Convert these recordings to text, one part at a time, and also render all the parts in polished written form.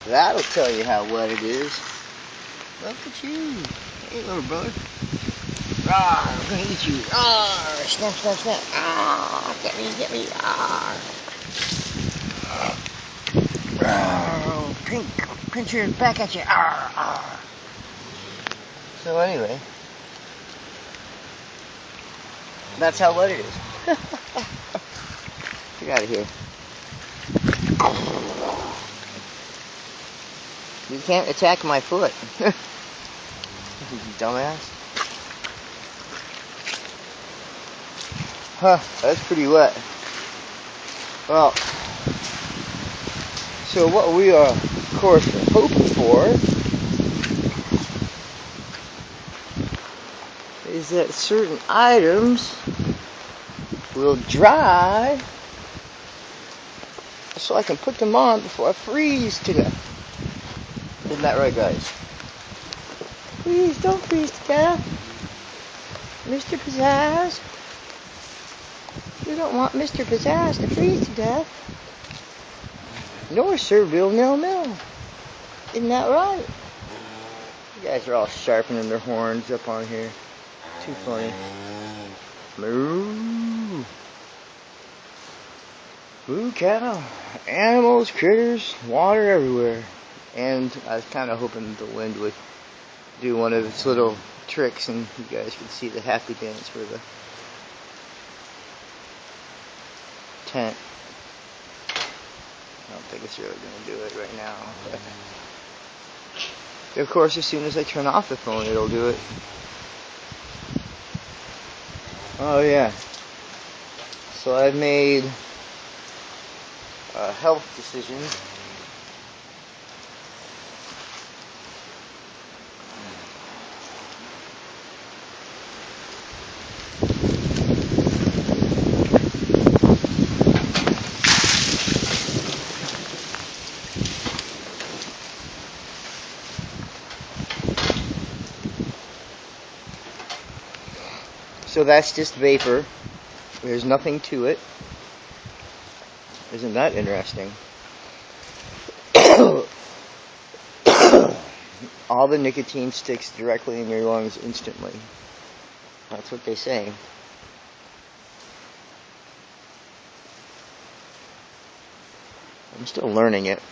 That'll tell you how wet it is. Look at you. Hey, little brother. Rawr, I'm gonna eat you. Rawr, snap, snap, snap. Rawr, get me, get me. Rawr. Rawr, pinch your back at you. Rawr, rawr. So anyway, that's how wet it is. Get out of here. You can't attack my foot. You dumbass. Huh, that's pretty wet. Well, so what we are, of course, hoping for is that certain items will dry so I can put them on before I freeze to death. Isn't that right, guys? Please don't freeze to death. Mr. Pizzazz. We don't want Mr. Pizzazz to freeze to death. Nor Sir Bill Nil. Isn't that right? You guys are all sharpening their horns up on here. Too funny. Moo. Moo cow. Animals, critters, water everywhere. And I was kind of hoping the wind would do one of its little tricks and you guys could see the happy dance for the tent. I don't think it's really going to do it right now. But of course, as soon as I turn off the phone, it'll do it. Oh yeah. So I've made a health decision. So that's just vapor. There's nothing to it. Isn't that interesting? All the nicotine sticks directly in your lungs instantly. That's what they say. I'm still learning it.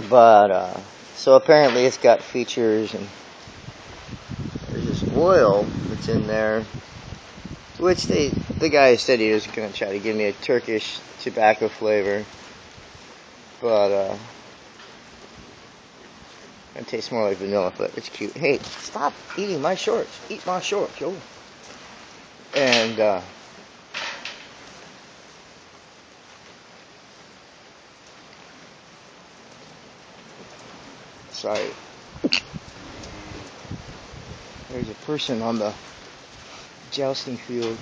But, so apparently it's got features, and there's this oil that's in there, which the guy said he was going to try to give me a Turkish tobacco flavor, but it tastes more like vanilla, but it's cute. Hey, stop eating my shorts. Eat my shorts, yo. And sorry. There's a person on the jousting field.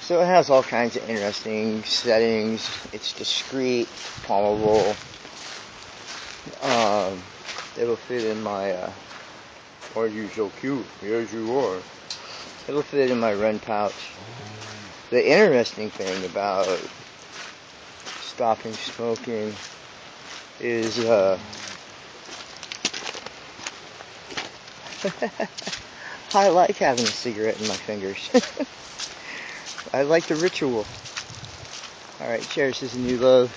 So it has all kinds of interesting settings. It's discreet, palmable. It'll fit in my, are you so cute? Yes, you are. It'll fit in my Ren pouch. The interesting thing about stopping smoking is, I like having a cigarette in my fingers. I like the ritual. Alright, cherish this and you love.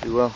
Be well.